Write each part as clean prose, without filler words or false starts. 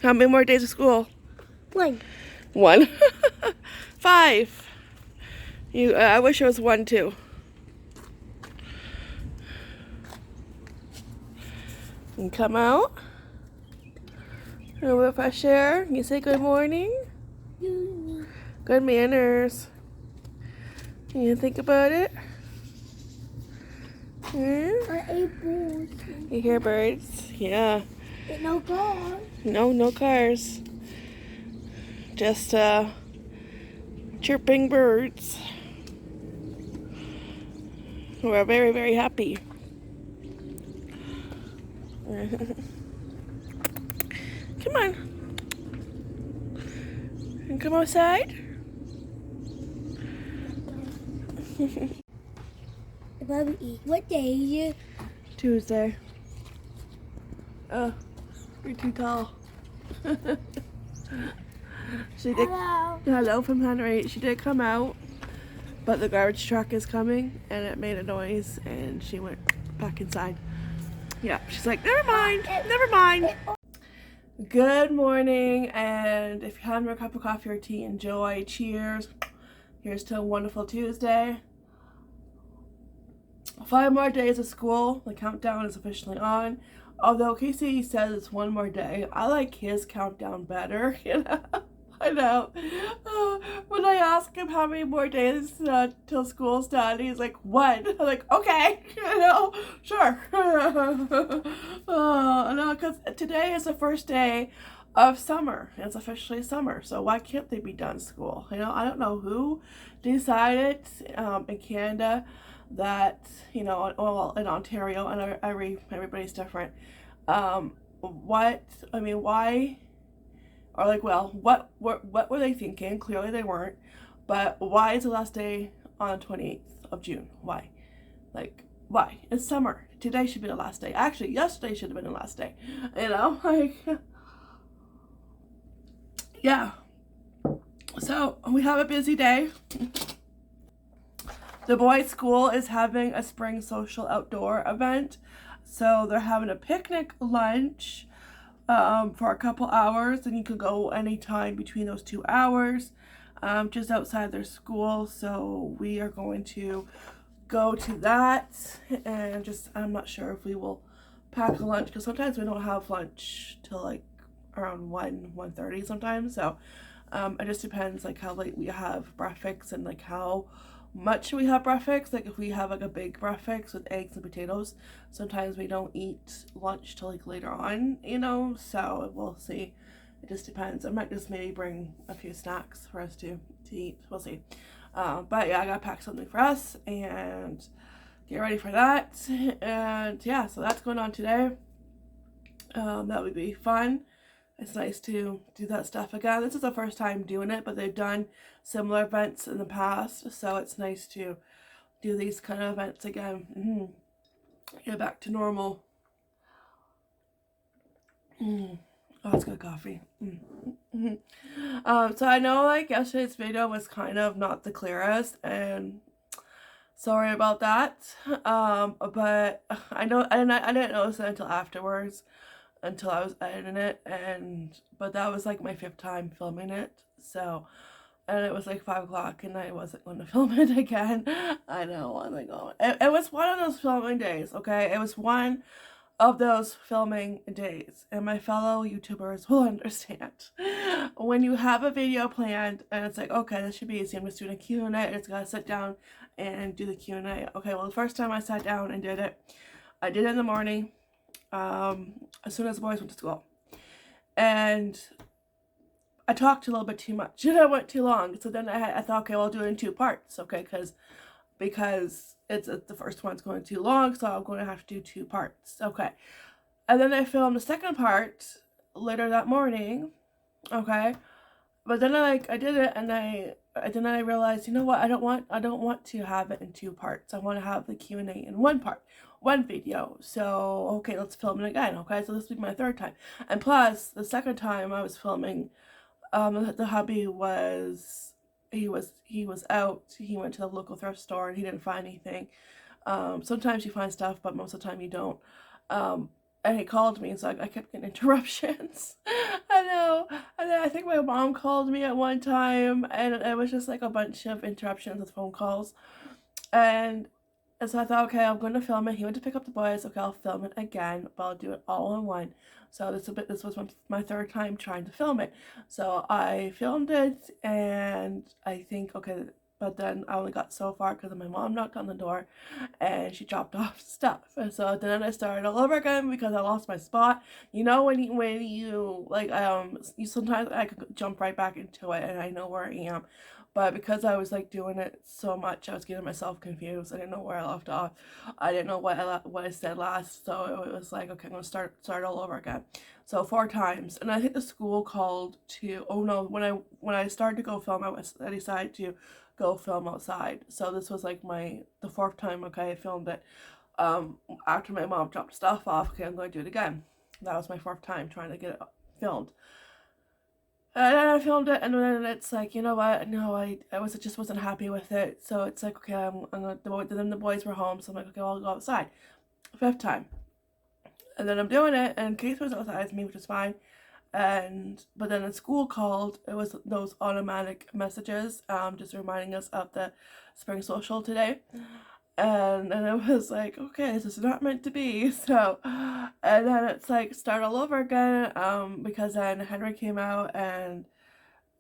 How many more days of school? 1. 1. 5. I wish it was 1 too. And come out. A little fresh air. You say good morning. Good manners. You think about it. I ate birds. You hear birds? Yeah. No cars. No cars. Just chirping birds. We're very, very happy. Come on. And come outside. What day is it? Tuesday. Oh, you're too tall. Hello from Henry. She did come out, but the garbage truck is coming and it made a noise and she went back inside. Yeah, she's like, never mind. Good morning, and if you're having a cup of coffee or tea, enjoy. Cheers. Here's to a wonderful Tuesday. 5 more days of school. The countdown is officially on. Although Casey says it's 1 more day, I like his countdown better, you know. I know. When I ask him how many more days till school's done, he's like, 1. I'm like, okay, you know, sure. No, because today is the first day of summer. It's officially summer, so why can't they be done school? You know, I don't know who decided in Canada that, you know, well, in Ontario, and everybody's different. Why? Or like, well, what were they thinking? Clearly they weren't. But why is the last day on the 28th of June? Why? Like, why? It's summer. Today should be the last day. Actually, yesterday should have been the last day. You know, like, yeah. So we have a busy day. The boys' school is having a spring social outdoor event. So they're having a picnic lunch for a couple hours, and you can go anytime between those 2 hours, just outside their school. So we are going to go to that, and just, I'm not sure if we will pack a lunch, because sometimes we don't have lunch till like around 1:30 sometimes. So it just depends like how late we have breakfast and like how much we have breakfast. Like if we have like a big breakfast with eggs and potatoes, sometimes we don't eat lunch till like later on, you know, so we'll see. It just depends. I might just maybe bring a few snacks for us to eat. We'll see. But yeah, I gotta pack something for us and get ready for that. And yeah, so that's going on today. That would be fun. It's nice to do that stuff again. This is the first time doing it, but they've done similar events in the past, so it's nice to do these kind of events again. Get back to normal. Oh, it's good coffee. So I know like yesterday's video was kind of not the clearest, and sorry about that. But I didn't notice it until afterwards, until I was editing it, but that was like my 5th time filming it, so, and it was like 5 o'clock and I wasn't going to film it again. I know, I'm like, oh, it was one of those filming days, okay? It was one of those filming days, and my fellow YouTubers will understand. When you have a video planned and it's like, okay, this should be easy, I'm just doing a Q&A, and it's gotta sit down and do the Q&A. Okay, well, the first time I sat down and did it, I did it in the morning, as soon as the boys went to school, and I talked a little bit too much and I went too long. So then I thought, okay, well, I'll do it in 2 parts, okay, because it's the first one's going too long, so I'm going to have to do 2 parts, okay. And then I filmed the second part later that morning, okay, but then I did it, and then I realized, you know what, I don't want to have it in 2 parts. I want to have the Q&A in 1 part, 1 video. So okay, let's film it again. Okay, so this will be my 3rd time, and plus the second time I was filming, the hubby was out. He went to the local thrift store and he didn't find anything. Sometimes you find stuff, but most of the time you don't. and he called me, so I kept getting interruptions. I know. And then I think my mom called me at one time, and it was just like a bunch of interruptions with phone calls. And so I thought, okay, I'm going to film it. He went to pick up the boys. Okay, I'll film it again, but I'll do it all in one. So this was my third time trying to film it. So I filmed it, and I think, okay, but then I only got so far because my mom knocked on the door and she dropped off stuff. And so then I started all over again because I lost my spot. You know, when you like, you sometimes I could jump right back into it and I know where I am. But because I was like doing it so much, I was getting myself confused. I didn't know where I left off. I didn't know what I said last. So it was like, okay, I'm gonna start all over again. So 4 times, and I think the school called to. Oh no, when I started to go film, I decided to go film outside. So this was like the 4th time. Okay, I filmed it. After my mom dropped stuff off. Okay, I'm going to do it again. That was my 4th time trying to get it filmed. And then I filmed it, and then it's like, you know what? No, I just wasn't happy with it. So it's like, okay, then the boys were home, so I'm like, okay, well, I'll go outside. 5th time, and then I'm doing it, and Keith was outside with me, which is fine. But then the school called. It was those automatic messages, just reminding us of the spring social today. And it was like, okay, this is not meant to be. So, and then it's like start all over again, because then Henry came out, and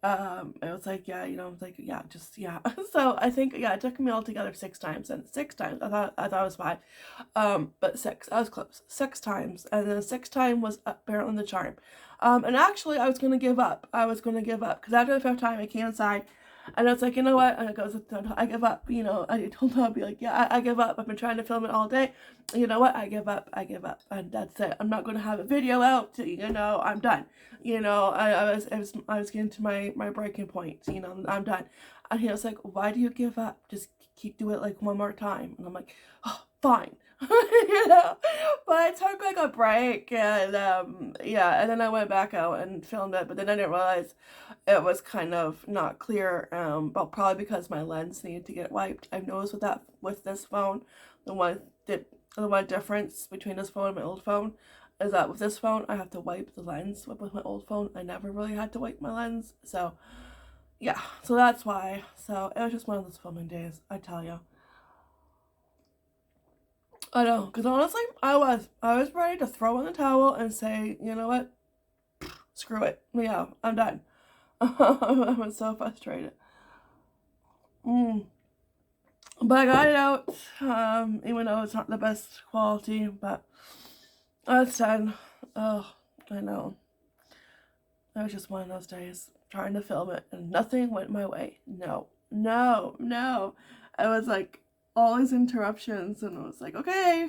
it was like, yeah, you know, it's like, yeah, just, yeah. So I think, yeah, it took me altogether 6 times, and 6 times, I thought it was 5, but 6, I was close, 6 times, and then the 6th time was apparently the charm. And actually I was going to give up, because after the 5th time I came inside, and I was like, you know what? And it goes, I give up. You know, I told him, I'll be like, yeah, I give up. I've been trying to film it all day. You know what? I give up. And that's it. I'm not going to have a video out. You know, I'm done. You know, I was getting to my breaking point. You know, I'm done. And he was like, why do you give up? Just keep doing it like one more time. And I'm like, oh, fine. You know, but I took like a break, and yeah, and then I went back out and filmed it, but then I didn't realize it was kind of not clear, but probably because my lens needed to get wiped. I've noticed with this phone, the one difference between this phone and my old phone is that with this phone I have to wipe the lens. With my old phone I never really had to wipe my lens, so yeah, so that's why. So it was just one of those filming days, I tell you. I know, because honestly, I was ready to throw in the towel and say, you know what, screw it. Yeah, I'm done. I was so frustrated. But I got it out, even though it's not the best quality, but it's done. Oh, I know. It was just one of those days, trying to film it, and nothing went my way. No. I was like, all these interruptions, and I was like, okay,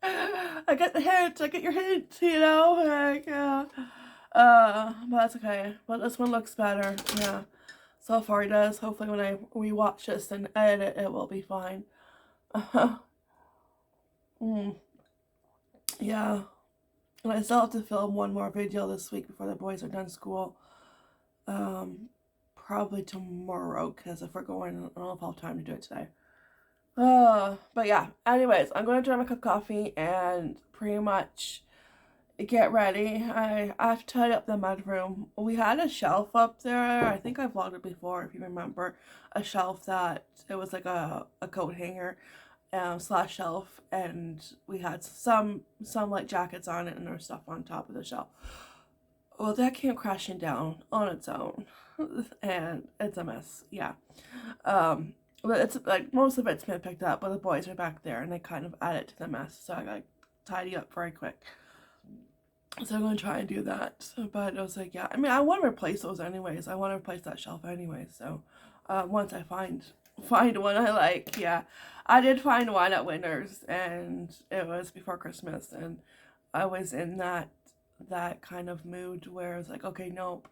I get the hint, I get your hint, you know, like, but that's okay. But this one looks better, yeah. So far it does. Hopefully when I rewatch this and edit it, it will be fine. Yeah. And I still have to film one more video this week before the boys are done school. Probably tomorrow, because if we're going, I don't know if I'll have time to do it today. But yeah, anyways, I'm going to drink my cup of coffee and pretty much get ready. I have to tidy up the mudroom. We had a shelf up there. I think I vlogged it before, if you remember. A shelf that, it was like a coat hanger slash shelf, and we had some like jackets on it and there was stuff on top of the shelf. Well, that came crashing down on its own, and it's a mess, yeah. But it's like most of it's been picked up, but the boys are back there and they kind of added to the mess, so I gotta tidy up very quick. So I'm gonna try and do that. But I was like, yeah, I mean, I want to replace those anyways. I want to replace that shelf anyways. So once I find one I like, yeah. I did find one at Winners, and it was before Christmas, and I was in that kind of mood where it's like, okay, nope,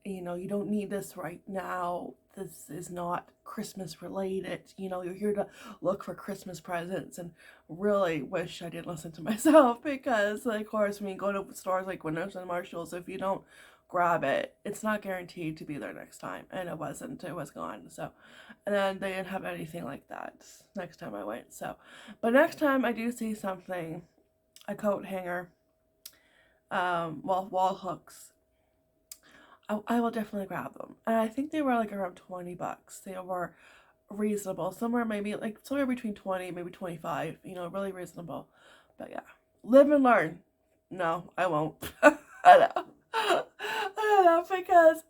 you know, you don't need this right now. This is not Christmas related. You know, you're here to look for Christmas presents, and really wish I didn't listen to myself, because, like, of course, when you go to stores like Winners and Marshalls, if you don't grab it, it's not guaranteed to be there next time, and it wasn't. It was gone. So, and then they didn't have anything like that next time I went. So, but next time I do see something, a coat hanger, wall hooks, I will definitely grab them. And I think they were like around 20 bucks. They were reasonable. Somewhere between 20, maybe 25, really reasonable. But yeah, live and learn. No, I won't. I know. I know, because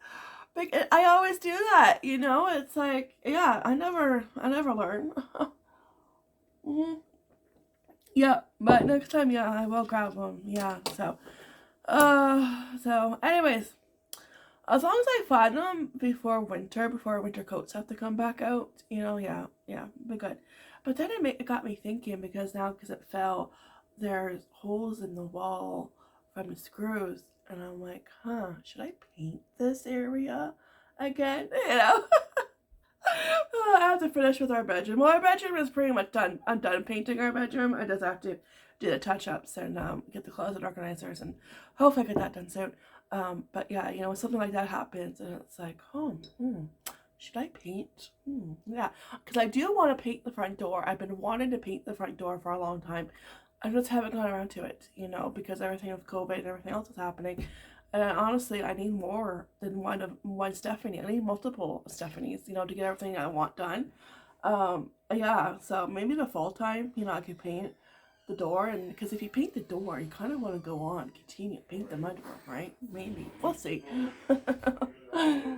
I always do that, it's like, yeah, I never learn. Yeah, but next time, yeah, I will grab them. Yeah, so anyways, as long as I find them before winter coats have to come back out, yeah, be good. But then it got me thinking, because it fell, there's holes in the wall from the screws, and I'm like, should I paint this area again? I have to finish with our bedroom. Well, our bedroom is pretty much done. I'm done painting our bedroom. I just have to do the touch-ups and get the closet organizers, and hopefully I get that done soon. But yeah, when something like that happens, and it's like, should I paint? Yeah, because I do want to paint the front door. I've been wanting to paint the front door for a long time. I just haven't gone around to it, because everything with COVID and everything else is happening. And honestly, I need more than one Stephanie. I need multiple Stephanies, to get everything I want done. Yeah, so maybe the fall time, I could paint the door, and because if you paint the door, you kind of want to go on, continue to paint the mudroom, right? Maybe. We'll see. Alright,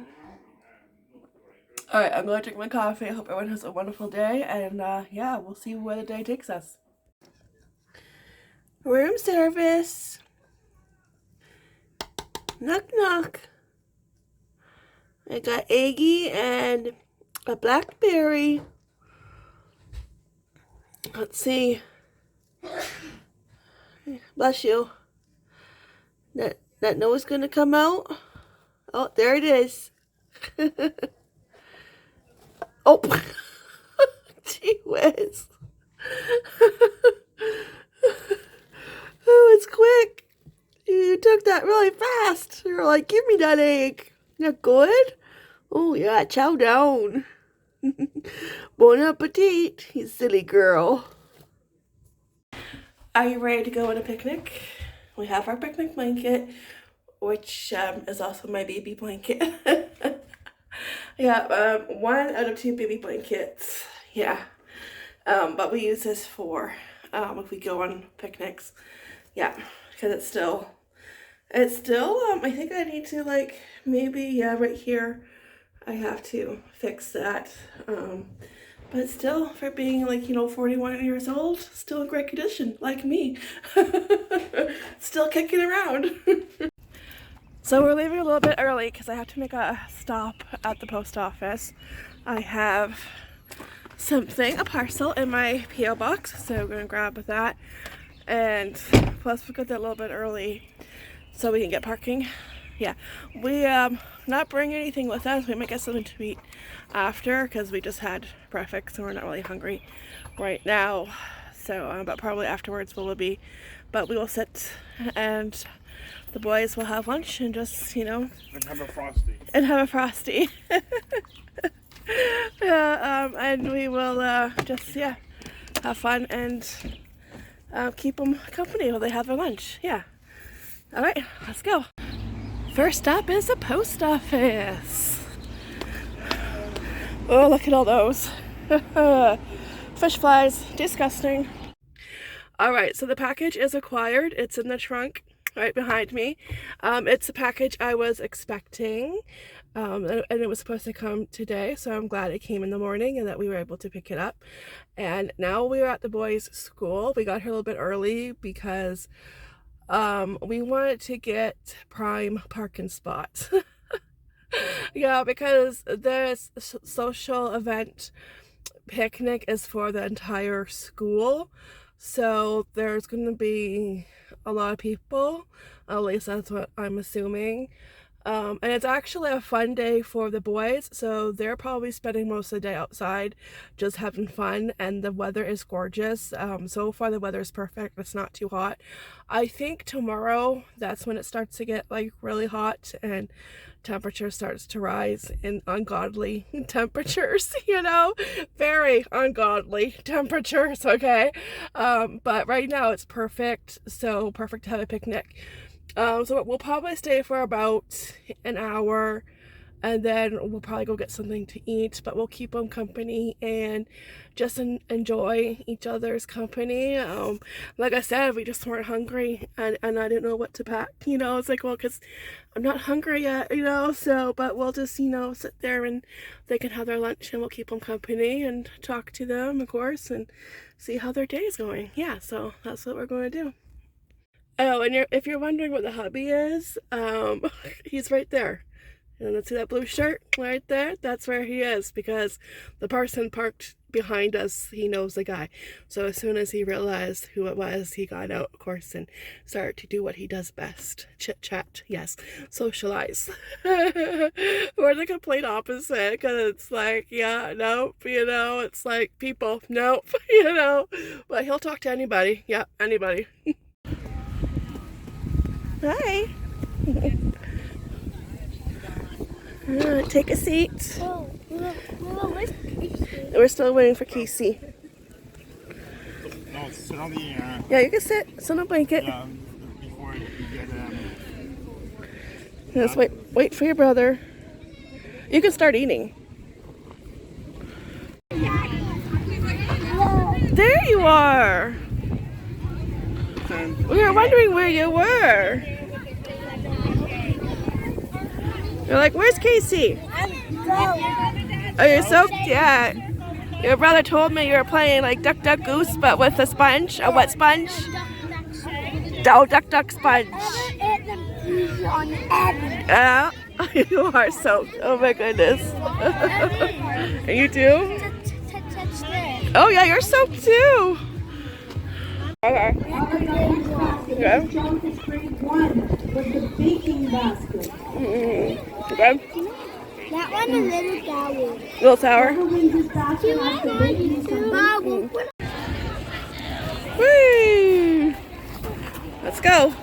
I'm going to drink my coffee. I hope everyone has a wonderful day, and yeah, we'll see where the day takes us. Room service. Knock, knock. I got Aggie and a blackberry. Let's see. Bless you. That nose gonna come out? Oh, there it is. Oh, gee whiz. Oh, it's quick. You took that really fast. You were like, give me that egg. Not good? Oh, yeah, chow down. Bon appetit, you silly girl. Are you ready to go on a picnic? We have our picnic blanket, which is also my baby blanket. Yeah, 1 out of 2 baby blankets. Yeah. But we use this for if we go on picnics. Yeah, because it's still, I think I need to, like, maybe, yeah, right here, I have to fix that. But still, for being, like, 41 years old, still in great condition, like me. Still kicking around. So we're leaving a little bit early because I have to make a stop at the post office. I have a parcel in my P.O Box, so we're going to grab that. And plus we got there a little bit early so we can get parking. Yeah, we not bring anything with us. We might get something to eat after because we just had breakfast, so we're not really hungry right now. So but probably afterwards but we will sit, and the boys will have lunch and just, and have a frosty. Yeah, and we will just, yeah, have fun and keep them company while they have their lunch. Yeah. All right, let's go. First stop is the post office. Oh, look at all those. Fish flies, disgusting. All right, so the package is acquired. It's in the trunk right behind me. It's a package I was expecting, and it was supposed to come today, so I'm glad it came in the morning and that we were able to pick it up. And now we're at the boys' school. We got here a little bit early because we wanted to get prime parking spots. Yeah, because this social event picnic is for the entire school, so there's going to be a lot of people, at least that's what I'm assuming. And it's actually a fun day for the boys, so they're probably spending most of the day outside just having fun, and the weather is gorgeous. So far the weather is perfect. It's not too hot. I think tomorrow, that's when it starts to get like really hot, and temperature starts to rise in ungodly temperatures, you know, very ungodly temperatures, okay? But right now it's perfect, so perfect to have a picnic. So we'll probably stay for about an hour, and then we'll probably go get something to eat, but we'll keep them company and just enjoy each other's company. Like I said, we just weren't hungry, and I didn't know what to pack, you know. It's like, well, because I'm not hungry yet, you know, so, but we'll just, you know, sit there and they can have their lunch and we'll keep them company and talk to them, of course, and see how their day is going. Yeah, so that's what we're going to do. Oh, and if you're wondering what the hubby is, he's right there. And let's see that blue shirt right there? That's where he is, because the person parked behind us, he knows the guy. So as soon as he realized who it was, he got out, of course, and started to do what he does best. Chit chat, yes. Socialize. We're the complete opposite, because it's like, yeah, nope, you know, it's like people, nope, you know. But he'll talk to anybody. Yeah, anybody. Hi. Take a seat. We're still waiting for Casey. No, sit on the yeah, you can sit on a blanket. Before you get Just wait for your brother. You can start eating. There you are. We were wondering where you were. You're like, where's Casey? Oh, you're soaked? Yeah. Your brother told me you were playing like Duck Duck Goose, but with a sponge. A wet sponge? Oh, Duck Duck sponge. Yeah. You are soaked. Oh my goodness. And you too? Oh yeah, you're soaked too. Okay. Okay. Okay. That one a little sour. Little sour? Whee! Let's go.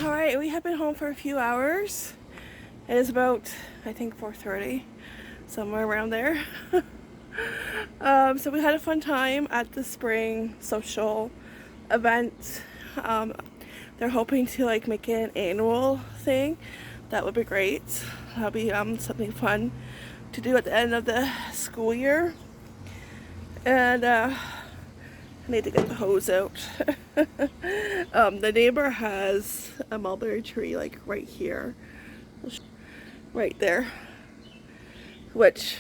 Alright, we have been home for a few hours. It is about, I think, 4:30, somewhere around there. So we had a fun time at the spring social event. They're hoping to like make it an annual thing. That would be great. That'll be something fun to do at the end of the school year. And I need to get the hose out. The neighbor has a mulberry tree like right here, right there, which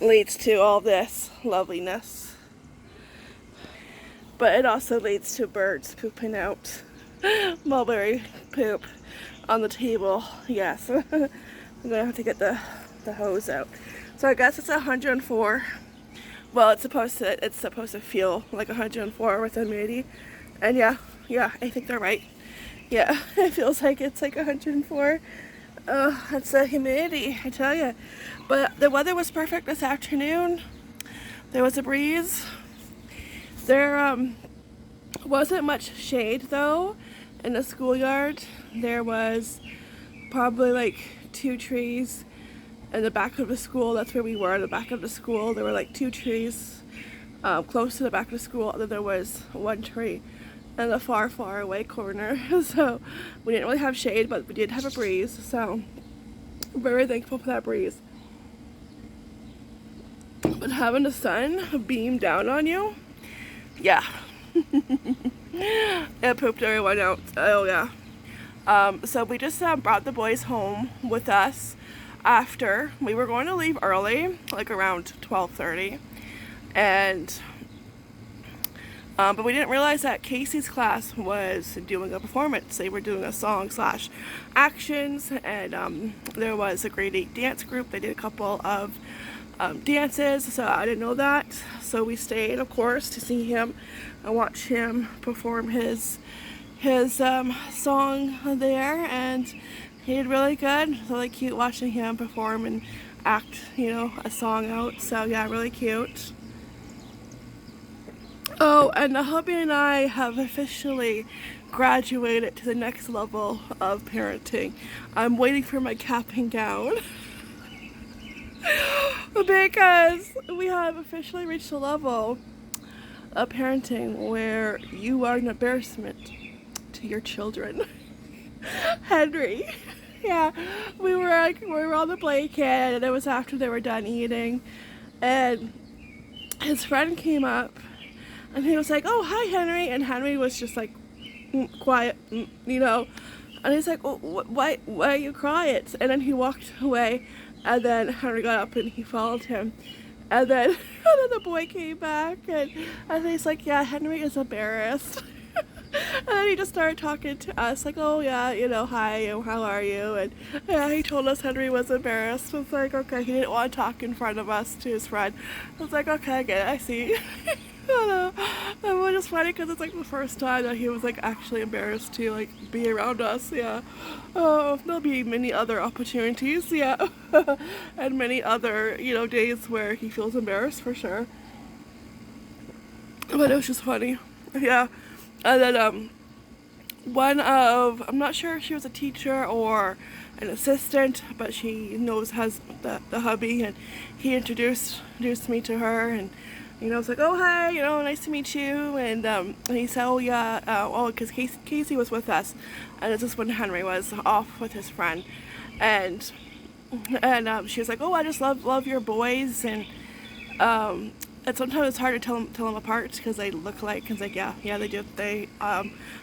leads to all this loveliness. But it also leads to birds pooping out mulberry poop on the table. Yes. I'm gonna have to get the hose out. So I guess it's 104. Well, it's supposed to feel like 104 with humidity. And yeah, I think they're right. Yeah, it feels like it's like 104. That's the humidity, I tell you. But the weather was perfect this afternoon. There was a breeze. There wasn't much shade though in the schoolyard. There was probably like 2 trees in the back of the school. That's where we were, in the back of the school. There were like 2 trees close to the back of the school, and then there was 1 tree in the far away corner. So we didn't really have shade, but we did have a breeze, so I'm very thankful for that breeze. But having the sun beam down on you, yeah. It pooped everyone out. Oh yeah. So we just brought the boys home with us after. We were going to leave early, like around 12:30, and but we didn't realize that Casey's class was doing a performance. They were doing a song / actions, and there was a grade 8 dance group. They did a couple of dances, so I didn't know that. So we stayed, of course, to see him and watch him perform his song there, and he did really good. It's really cute watching him perform and act, you know, a song out. So yeah, really cute. Oh, and the hubby and I have officially graduated to the next level of parenting. I'm waiting for my cap and gown because we have officially reached a level of parenting where you are an embarrassment to your children. Henry. Yeah, we were on the blanket, and it was after they were done eating, and his friend came up, and he was like, "Oh, hi, Henry," and Henry was just like, quiet, you know, and he's like, "Oh, why are you quiet?" And then he walked away, and then Henry got up and he followed him, and then the boy came back, and he's like, "Yeah, Henry is embarrassed." And then he just started talking to us like, "Oh yeah, you know, hi, how are you?" And yeah, he told us Henry was embarrassed. I was like, okay, he didn't want to talk in front of us to his friend. I was like, okay, I get it, I see. I don't know. It was just funny because it's like the first time that he was like actually embarrassed to like be around us. Yeah. There'll be many other opportunities. Yeah. And many other, you know, days where he feels embarrassed for sure. But it was just funny. Yeah. And then I'm not sure if she was a teacher or an assistant, but she knows has the hubby, and he introduced me to her, and you know, I was like, "Oh, hi, you know, nice to meet you," and he said, "Oh yeah, because Casey was with us," and this is when Henry was off with his friend, and she was like, "Oh, I just love your boys," and sometimes it's hard to tell them apart because they look alike. Cause like yeah they do, they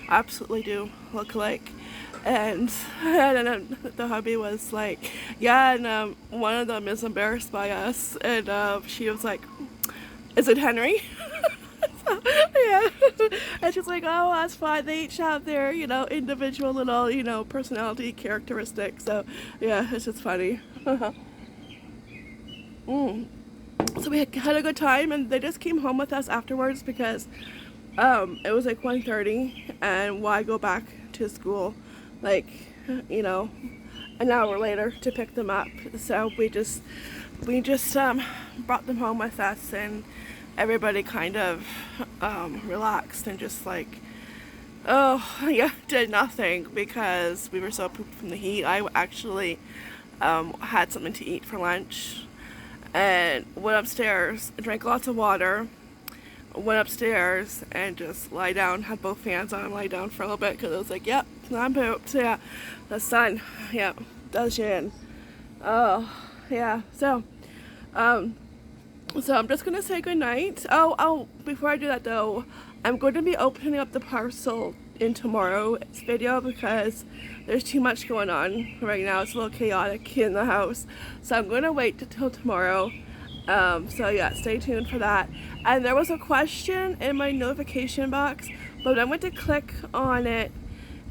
absolutely do look alike. And then the hubby was like, yeah, and one of them is embarrassed by us, and she was like, "Is it Henry?" So, yeah, and she's like, "Oh, that's fine. They each have their, you know, individual little, you know, personality characteristics." So yeah, it's just funny. So we had a good time, and they just came home with us afterwards because it was like 1:30, and why go back to school like, you know, an hour later to pick them up. So we just brought them home with us, and everybody kind of relaxed and just like, did nothing because we were so pooped from the heat. I actually had something to eat for lunch and went upstairs, drank lots of water, went upstairs and just lie down, had both fans on, lie down for a little bit because I was like, yep, I'm pooped. Yeah, the sun, yeah, does you in. Oh, yeah, so I'm just gonna say goodnight. Oh, before I do that though, I'm going to be opening up the parcel in tomorrow's video because there's too much going on right now. It's a little chaotic in the house, so I'm going to wait until tomorrow. So yeah, stay tuned for that. And there was a question in my notification box, but when I went to click on it,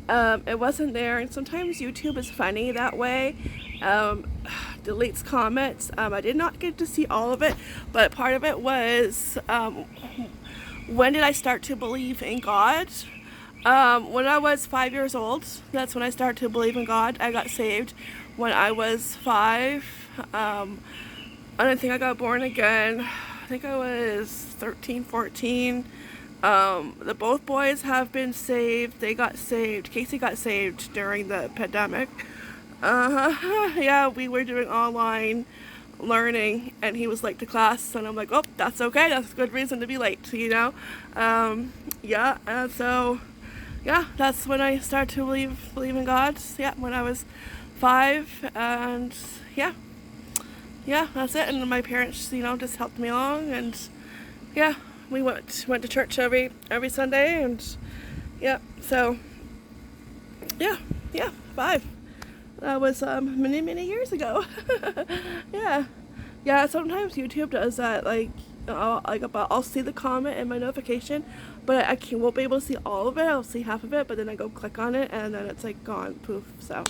it wasn't there. And sometimes YouTube is funny that way, deletes comments. I did not get to see all of it, but part of it was when did I start to believe in God? When I was 5 years old, that's when I started to believe in God. I got saved when I was 5. And I think I got born again, I think I was 13, 14. Both boys have been saved. They got saved. Casey got saved during the pandemic. Yeah, we were doing online learning, and he was late to class, and I'm like, oh, that's okay. That's a good reason to be late, you know? Yeah, and so, yeah, that's when I started to believe in God. Yeah, when I was 5, and yeah, that's it. And my parents, you know, just helped me along, and yeah, we went to church every Sunday, and yeah, so yeah, 5. That was many years ago. Yeah. Sometimes YouTube does that. Like, I'll see the comment in my notification, but I won't be able to see all of it. I'll see half of it, but then I go click on it, and then it's like gone, poof. So,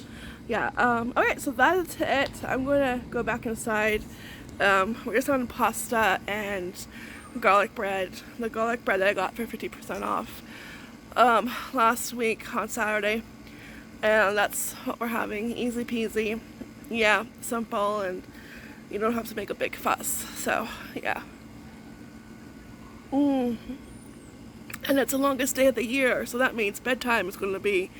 yeah. Alright, so that's it. I'm gonna go back inside. We're just on pasta and garlic bread. The garlic bread that I got for 50% off last week on Saturday. And that's what we're having. Easy peasy. Yeah, simple, and you don't have to make a big fuss. So, yeah. And it's the longest day of the year, so that means bedtime is going to be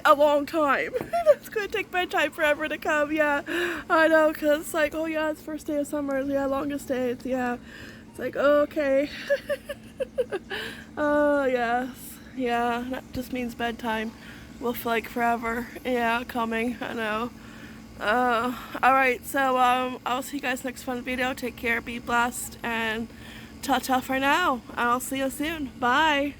a long time. It's going to take bedtime forever to come, yeah. I know, because it's like, oh yeah, it's first day of summer, yeah, longest day, it's, yeah. It's like, oh, okay. Oh, yes. Yeah, that just means bedtime will feel like forever. Yeah, coming, I know. Alright, so, I'll see you guys next fun video. Take care, be blessed, and ta-ta for now. I'll see you soon. Bye.